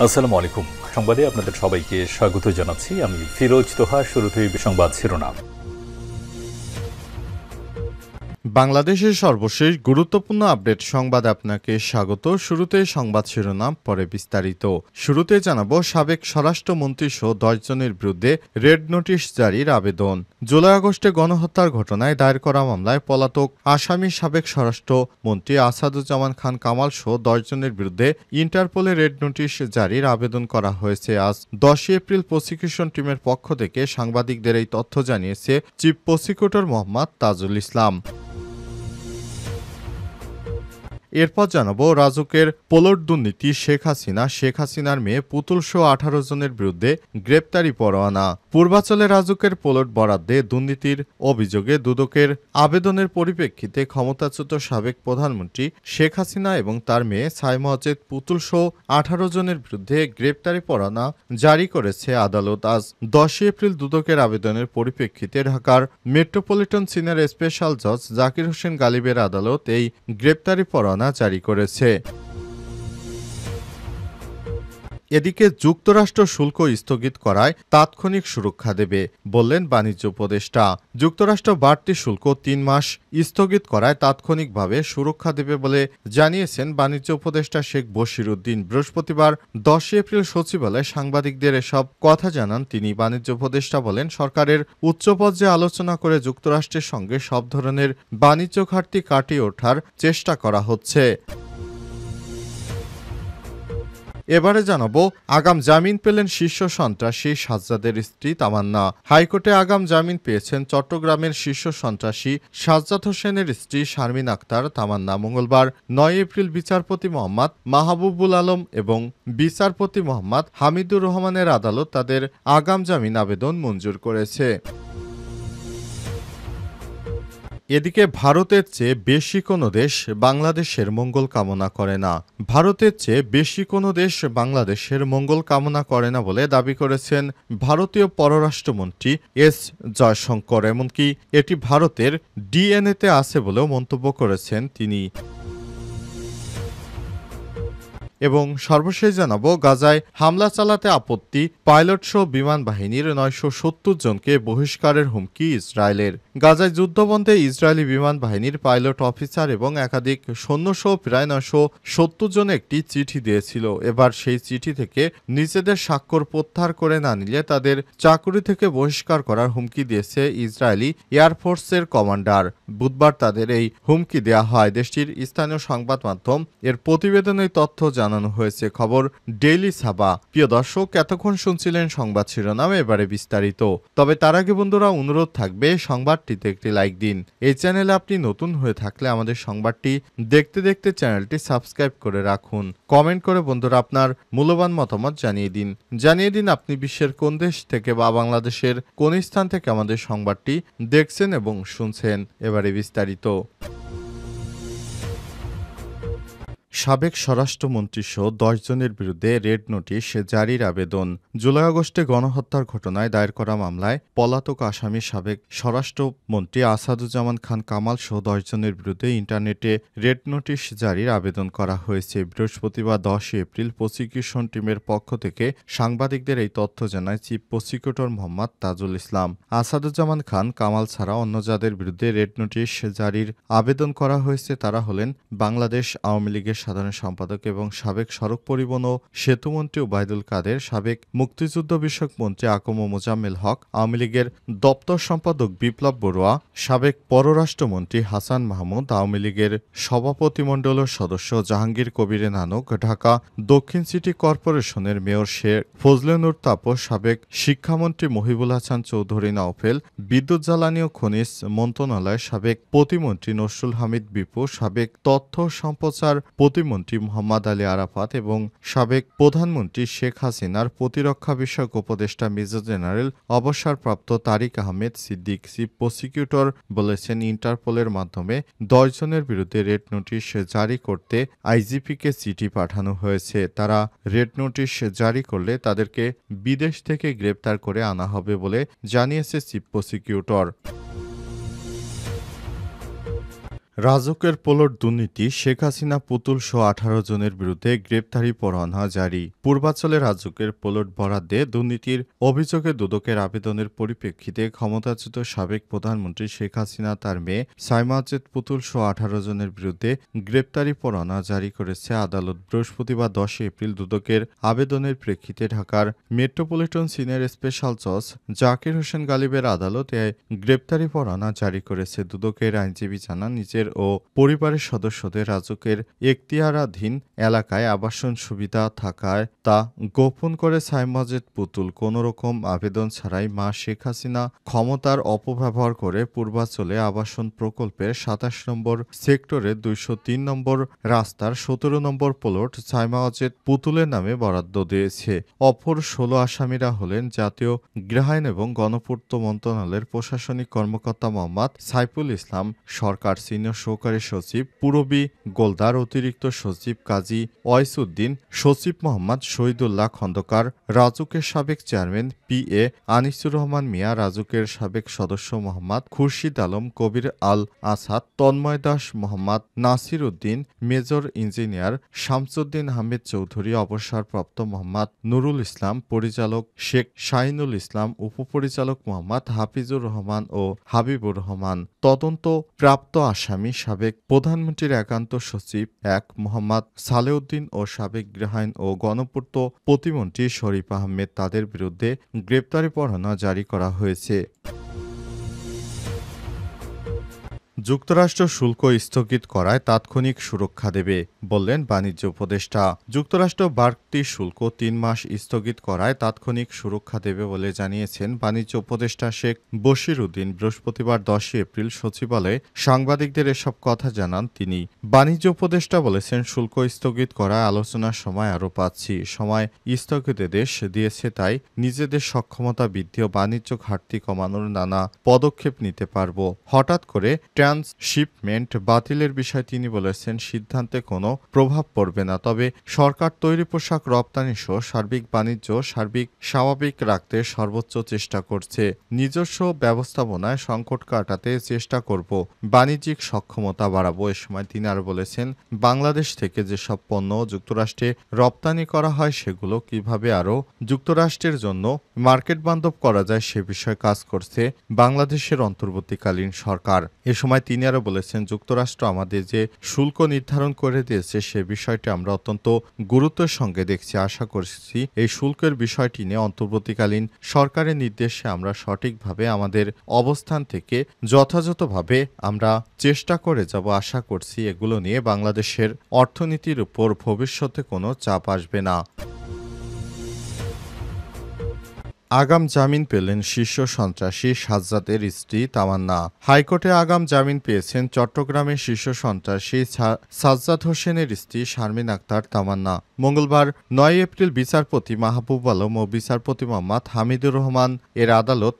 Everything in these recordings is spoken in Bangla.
আসসালামু আলাইকুম। সংবাদে আপনাদের সবাইকে স্বাগত জানাচ্ছি। আমি ফিরোজ তোহা। শুরুতেই সংবাদ শিরোনাম। বাংলাদেশের সর্বশেষ গুরুত্বপূর্ণ আপডেট সংবাদ আপনাকে স্বাগত। শুরুতে সংবাদ শিরোনাম, পরে বিস্তারিত। শুরুতে জানাবো সাবেক স্বরাষ্ট্রমন্ত্রী সহ 10 জনের বিরুদ্ধে রেড নোটিশ জারির আবেদন। জুলাই আগস্টে গণহত্যার ঘটনায় দায়ের করা মামলায় পলাতক আসামি সাবেক স্বরাষ্ট্রমন্ত্রী আসাদুজ্জামান খান কামাল সহ 10 জনের বিরুদ্ধে ইন্টারপোলে রেড নোটিশ জারির আবেদন করা হয়েছে। আজ 10 এপ্রিল প্রসিকিউশন টিমের পক্ষ থেকে সাংবাদিকদের এই তথ্য জানিয়েছে চিফ প্রসিকিউটর মোহাম্মদ তাজুল ইসলাম। এরপর জানাবো রাজুকের পোলট দুর্নীতি, শেখ হাসিনার মেয়ে পুতুল সহ 18 জনের বিরুদ্ধে গ্রেপ্তারি পরোয়ানা। পূর্বাঞ্চলে রাজুকের পোলট বরাদ্দে দুর্নীতির অভিযোগে দুদকের আবেদনের পরিপ্রেক্ষিতে ক্ষমতাচ্যুত সাবেক প্রধানমন্ত্রী শেখ হাসিনা এবং তার মেয়ে সাইমুজ্জেদ পুতুল সহ 18 জনের বিরুদ্ধে গ্রেপ্তারি পরোয়ানা জারি করেছে আদালত। আজ 10 এপ্রিল দুদকের আবেদনের পরিপ্রেক্ষিতে ঢাকার মেট্রোপলিটন সিনিয়র স্পেশাল জজ জাকির হোসেন গালিবের আদালত এই গ্রেপ্তারি পরোয়ানা জারি করেছে। এদিকে যুক্তরাষ্ট্র শুল্ক স্থগিত করায় তাৎক্ষণিক সুরক্ষা দেবে বললেন বাণিজ্য উপদেষ্টা। যুক্তরাষ্ট্র বাড়তি শুল্ক 3 মাস স্থগিত করায় তাৎক্ষণিকভাবে সুরক্ষা দেবে বলে জানিয়েছেন বাণিজ্য উপদেষ্টা শেখ বশির উদ্দিন। বৃহস্পতিবার 10 এপ্রিল সচিবালয়ে সাংবাদিকদের এসব কথা জানান তিনি। বাণিজ্য উপদেষ্টা বলেন, সরকারের উচ্চ পর্যায়ে আলোচনা করে যুক্তরাষ্ট্রের সঙ্গে সব ধরনের বাণিজ্য ঘাটতি কাটিয়ে ওঠার চেষ্টা করা হচ্ছে। এবারে জানাবো আগাম জামিন পেলেন শীর্ষ সন্ত্রাসী সাজ্জাদের স্ত্রী তামান্না। হাইকোর্টে আগাম জামিন পেয়েছেন চট্টগ্রামের শীর্ষ সন্ত্রাসী সাজ্জাদ হোসেনের স্ত্রী শারমিন আক্তার তামান্না। মঙ্গলবার 9 এপ্রিল বিচারপতি মোহাম্মদ মাহবুবুল আলম এবং বিচারপতি মোহাম্মদ হামিদুর রহমানের আদালত তাদের আগাম জামিন আবেদন মঞ্জুর করেছে। এদিকে ভারতের চেয়ে বেশি কোনো দেশ বাংলাদেশের মঙ্গল কামনা করে না। ভারতের চেয়ে বেশি কোনো দেশ বাংলাদেশের মঙ্গল কামনা করে না বলে দাবি করেছেন ভারতীয় পররাষ্ট্রমন্ত্রী এস জয়শঙ্কর। এমনকি এটি ভারতের ডিএনএতে আছে বলেও মন্তব্য করেছেন তিনি। এবং সর্বশেষ জানাবো গাজায় হামলা চালাতে আপত্তি, পাইলট সহ বিমান বাহিনীর 970 জনকে বহিষ্কারের হুমকি ইসরায়েলের। গাজায় যুদ্ধবন্ধে ইসরায়েলি বিমান বাহিনীর পাইলট অফিসার এবং একাধিক সৈন্যসহ প্রায় 970 জন একটি চিঠি দিয়েছিল। এবার সেই চিঠি থেকে নিজেদের স্বাক্ষর প্রত্যাহার করে না নিলে তাদের চাকুরি থেকে বহিষ্কার করার হুমকি দিয়েছে ইসরায়েলি এয়ারফোর্সের কমান্ডার। বুধবার তাদের এই হুমকি দেয়া হয়। দেশটির স্থানীয় সংবাদ মাধ্যম এর প্রতিবেদনে তথ্য জানানো হয়েছে। খবর ডেইলি সাবা। প্রিয় দর্শক, এতক্ষণ শুনছিলেন সংবাদ শিরোনাম, এবারে বিস্তারিত। তবে তার আগে বন্ধুরা অনুরোধ থাকবে সংবাদটিতে একটি লাইক দিন। এই চ্যানেলে আপনি নতুন হয়ে থাকলে আমাদের সংবাদটি দেখতে দেখতে চ্যানেলটি সাবস্ক্রাইব করে রাখুন। কমেন্ট করে বন্ধুরা আপনার মূল্যবান মতামত জানিয়ে দিন আপনি বিশ্বের কোন দেশ থেকে বা বাংলাদেশের কোন স্থান থেকে আমাদের সংবাদটি দেখছেন এবং শুনছেন। এবারে বিস্তারিত। সাবেক স্বরাষ্ট্রমন্ত্রীসহ 10 জনের বিরুদ্ধে রেড নোটিশ জারির আবেদন। জুলাই আগস্টে গণহত্যার ঘটনায় দায়ের করা মামলায় পলাতক আসামি সাবেক স্বরাষ্ট্রমন্ত্রী আসাদুজ্জামান খান কামাল সহ 10 জনের বিরুদ্ধে ইন্টারনেটে রেড নোটিশ জারির আবেদন করা হয়েছে। বৃহস্পতিবার 10 এপ্রিল প্রসিকিউশন টিমের পক্ষ থেকে সাংবাদিকদের এই তথ্য জানায় চিফ প্রসিকিউটর মোহাম্মদ তাজুল ইসলাম। আসাদুজ্জামান খান কামাল ছাড়া অন্য যাদের বিরুদ্ধে রেড নোটিশ জারির আবেদন করা হয়েছে তারা হলেন বাংলাদেশ আওয়ামী লীগের সাধারণ সম্পাদক এবং সাবেক সড়ক পরিবহন ও সেতুমন্ত্রী ওবায়দুল কাদের, সাবেক মুক্তিযুদ্ধ বিষয়ক মন্ত্রী আকম মোজাম্মেল হক, আওয়ামী লীগের দপ্তর সম্পাদক বিপ্লব বড়ুয়া, সাবেক পররাষ্ট্রমন্ত্রী হাসান মাহমুদ, আওয়ামী লীগের সভাপতিমণ্ডলের সদস্য জাহাঙ্গীর কবির নানক, ঢাকা দক্ষিণ সিটি কর্পোরেশনের মেয়র শেখ ফজলে নূর তাপস, সাবেক শিক্ষামন্ত্রী মহিবুল হাসান চৌধুরী নাওফেল, বিদ্যুৎ জ্বালানি ও খনিজ মন্ত্রণালয়ের সাবেক প্রতিমন্ত্রী নসরুল হামিদ বিপু, সাবেক তথ্য সম্প্রচার প্রতিমন্ত্রী মোহাম্মদ আলী আরাফাত এবং সাবেক প্রধানমন্ত্রী শেখ হাসিনার প্রতিরক্ষা বিষয়ক উপদেষ্টা মেজর জেনারেল অবসরপ্রাপ্ত তারিক আহমেদ সিদ্দিক। চিফ প্রসিকিউটর বলেছেন, ইন্টারপোলের মাধ্যমে 10 জনের বিরুদ্ধে রেড নোটিশ জারি করতে আইজিপিকে চিঠি পাঠানো হয়েছে। তারা রেড নোটিশ জারি করলে তাদেরকে বিদেশ থেকে গ্রেপ্তার করে আনা হবে বলে জানিয়েছে চিফ প্রসিকিউটর। রাজুকের পোলট দুর্নীতি, শেখ হাসিনা পুতুল সহ ১৮ জনের বিরুদ্ধে গ্রেপ্তারি পরোয়ানা জারি। পূর্বাঞ্চলে রাজুকের পোলট বরাদ্দে দুর্নীতির অভিযোগে দুদকের আবেদনের পরিপ্রেক্ষিতে ক্ষমতাচ্যুত সাবেক প্রধানমন্ত্রী শেখ হাসিনা তার মেয়ে সাইমা ওয়াজেদ পুতুল সহ ১৮ জনের বিরুদ্ধে গ্রেপ্তারি পরোয়ানা জারি করেছে আদালত। বৃহস্পতিবার ১০ এপ্রিল দুদকের আবেদনের প্রেক্ষিতে ঢাকার মেট্রোপলিটন সিনিয়র স্পেশাল জজ জাকির হোসেন গালিবের আদালত এ গ্রেপ্তারি পরোয়ানা জারি করেছে। দুদকের আইনজীবী জানান, নিজের ও পরিবারের সদস্যদের রাজুকের এখতিয়ারাধীন এলাকায় আবাসন সুবিধা থাকায় তা গোপন করে সাইমা ওয়াজেদ পুতুল কোনোরকম আবেদন ছাড়াই মা শেখ হাসিনা ক্ষমতার অপব্যবহার করে পূর্বাঞ্চলে আবাসন প্রকল্পের ২৭ নম্বর সেক্টরের ২০৩ নম্বর রাস্তার ১৭ নম্বর প্লট সাইমা ওয়াজেদ পুতুলের নামে বরাদ্দ দিয়েছে। অপর ১৬ আসামিরা হলেন জাতীয় গৃহায়ন এবং গণপূর্ত মন্ত্রণালয়ের প্রশাসনিক কর্মকর্তা মোহাম্মদ সাইফুল ইসলাম সরকার, সিনিয়র সহকারী সচিব পুরবী গোলদার, অতিরিক্ত সচিব কাজী ওয়াইসউদ্দিন, সচিব মোহাম্মদ শহীদুল্লাহ খন্দকার, রাজুকের সাবেক চেয়ারম্যান পি.এ. আনিসুর রহমান মিয়া, রাজুকের সাবেক সদস্য মোহাম্মদ খুরশিদ আলম, কবির আল আসাদ, তন্ময় দাস, মোহাম্মদ নাসির উদ্দিন, মেজর ইঞ্জিনিয়ার শামসুদ্দিন আহমেদ চৌধুরী, অবসরপ্রাপ্ত মোহাম্মদ নুরুল ইসলাম, পরিচালক শেখ শাহিনুল ইসলাম, উপপরিচালক মোহাম্মদ হাফিজুর রহমান ও হাবিবুর রহমান। তদন্ত প্রাপ্ত আসামি সাবেক প্রধানমন্ত্রীর একান্ত সচিব ১ মোহাম্মদ সালেউদ্দিন ও সাবেক গৃহায়ন ও গণপূর্ত প্রতিমন্ত্রী শরীফ আহমেদ, তাদের বিরুদ্ধে গ্রেপ্তারি পরোয়ানা জারি করা হয়েছে। যুক্তরাষ্ট্র শুল্ক স্থগিত করায় তাৎক্ষণিক সুরক্ষা দেবে, বললেন বাণিজ্য উপদেষ্টা। যুক্তরাষ্ট্র বাড়তি শুল্ক ৩ মাস স্থগিত করায় তাৎক্ষণিক সুরক্ষা দেবে বলে জানিয়েছেন বাণিজ্য উপদেষ্টা শেখ বশির উদ্দিন। বৃহস্পতিবার ১০ এপ্রিল সচিবালয়ে সাংবাদিকদের এসব কথা জানান তিনি। বাণিজ্য উপদেষ্টা বলেছেন, শুল্ক স্থগিত করায় আলোচনার সময় আরও পাচ্ছি। সময় স্থগিতে দেশ দিয়েছে, তাই নিজেদের সক্ষমতা বৃদ্ধি ও বাণিজ্য ঘাটতি কমানোর নানা পদক্ষেপ নিতে পারব। হঠাৎ করে ট্রান্সশিপমেন্ট বাতিলের বিষয়ে তিনি বলেছেন, সিদ্ধান্তে কোনো প্রভাব পড়বে না, তবে সরকার তৈরি পোশাক রপ্তানি সহ সার্বিক বাণিজ্য স্বাভাবিক রাখতে সর্বোচ্চ চেষ্টা করছে। নিজস্ব ব্যবস্থাপনায় সংকট কাটাতে চেষ্টা করব, বাণিজ্যিক সক্ষমতা বাড়াবো। এ সময় তিনি আরও বলেছেন, বাংলাদেশ থেকে যেসব পণ্য যুক্তরাষ্ট্রে রপ্তানি করা হয় সেগুলো কিভাবে আরও যুক্তরাষ্ট্রের জন্য মার্কেট বান্ধব করা যায় সে বিষয়ে কাজ করছে বাংলাদেশের অন্তর্বর্তীকালীন সরকার। এ সময় তিনি আরও বলেছেন, যুক্তরাষ্ট্র আমাদের যে শুল্ক নির্ধারণ করে দিয়েছে সে বিষয়টি আমরা অত্যন্ত গুরুত্বের সঙ্গে দেখছি। আশা করছি এই শুল্কের বিষয়টি নিয়ে অন্তর্বর্তীকালীন সরকারের নির্দেশে আমরা সঠিকভাবে আমাদের অবস্থান থেকে যথাযথভাবে আমরা চেষ্টা করে যাব। আশা করছি এগুলো নিয়ে বাংলাদেশের অর্থনীতির উপর ভবিষ্যতে কোনো চাপ আসবে না। আগাম জামিন পেলেন শীর্ষ সন্ত্রাসী সাজ্জাদের স্ত্রী তামান্না। হাইকোর্টে আগাম জামিন পেয়েছেন চট্টগ্রামের শীর্ষ সন্ত্রাসী সাজ্জাদ হোসেনের স্ত্রী শারমিন আক্তার তামান্না। মঙ্গলবার ৯ এপ্রিল বিচারপতি মাহবুব আলম ও বিচারপতি মোহাম্মদ হামিদুর রহমান এর আদালত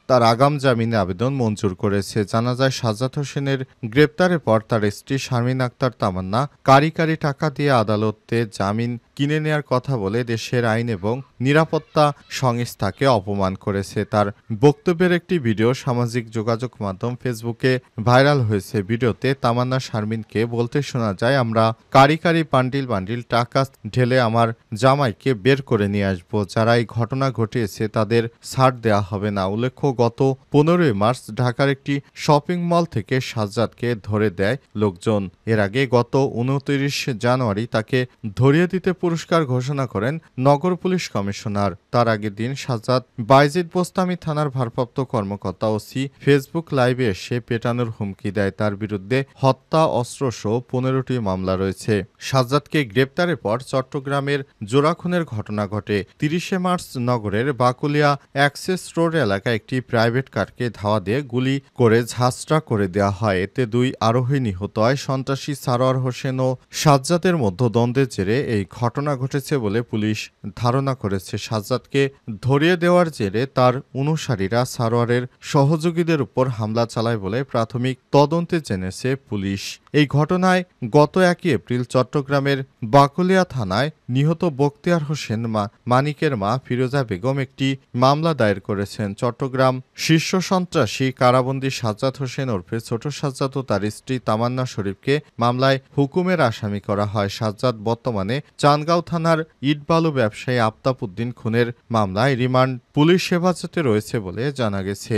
তার আগাম জামিনের আবেদন মঞ্জুর করেছে। জানা যায়, সাজ্জাদ হোসেনের গ্রেপ্তারের পর তার স্ত্রী শারমিন আক্তার তামান্না কারি টাকা দিয়ে আদালতে জামিন কিনে নেয়ার কথা বলে দেশের আইন এবং নিরাপত্তা সংস্থাকে অপমান করেছে। তার বক্তব্যের একটি ভিডিও সামাজিক যোগাযোগ মাধ্যম ফেসবুকে ভাইরাল হয়েছে। ভিডিওতে তামান্না শারমিনকে বলতে শোনা যায়, আমরা কারি বান্ডিল টাকা ঢেলে আমার জামাইকে বের করে নিয়ে আসবো। যারা এই ঘটনা ঘটিয়েছে তাদের ছাড় দেওয়া হবে না। উল্লেখ্য, গত ১৫ মার্চ ঢাকার একটি শপিং মল থেকে সাজ্জাদকে ধরে দেয় লোকজন। এর আগে গত ২৯ জানুয়ারি তাকে ধরিয়ে দিতে পুরস্কার ঘোষণা করেন নগর পুলিশ কমিশনার। তার আগের দিন সাজ্জাদ বাইজিদ বোস্তামি থানার ভারপ্রাপ্ত কর্মকর্তা ওসি ফেসবুক লাইভে এসে পেটানোর হুমকি দেয়। তার বিরুদ্ধে হত্যা, অস্ত্রসহ ১৫টি মামলা রয়েছে। সাজ্জাদকে গ্রেপ্তারের পর চট্টগ্রামের জোড়াখুনের ঘটনা ঘটে। ৩০ মার্চ নগরের বাকুলিয়া অ্যাক্সেস রোড এলাকায় একটি প্রাইভেট কারকে ধাওয়া দিয়ে গুলি করে ঝাঁঝরা করে দেওয়া হয়। এতে ২ আরোহী নিহত হয়। সন্ত্রাসী সারোয়ার হোসেন ও সাজ্জাদের মধ্যে দ্বন্দ্বের জেরে এই ঘটনা ঘটনা ঘটেছে বলে পুলিশ ধারণা করেছে। সাজ্জাদকে ধরিয়ে দেওয়ার জেরে তার অনুসারীরা সারোয়ারের সহযোগীদের উপর হামলা চালায় বলে প্রাথমিক তদন্তে জেনেছে পুলিশ। এই ঘটনায় গত 1 এপ্রিল চট্টগ্রামের বাকলিয়া থানায় নিহত বখতিয়ার হোসেন মানিকের মা ফিরোজা বেগম একটি মামলা দায়ের করেছেন। চট্টগ্রাম শীর্ষ সন্ত্রাসী কারাবন্দী সাজ্জাদ হোসেন ওরফে ছোট সাজ্জাদ ও তার স্ত্রী তামান্না শরীফকে মামলায় হুকুমের আসামি করা হয়। সাজ্জাদ বর্তমানে চান্দগাঁও থানার ইটবালু ব্যবসায়ী আফতাব উদ্দিন খুনের মামলায় রিমান্ড পুলিশ হেফাজতে রয়েছে বলে জানা গেছে।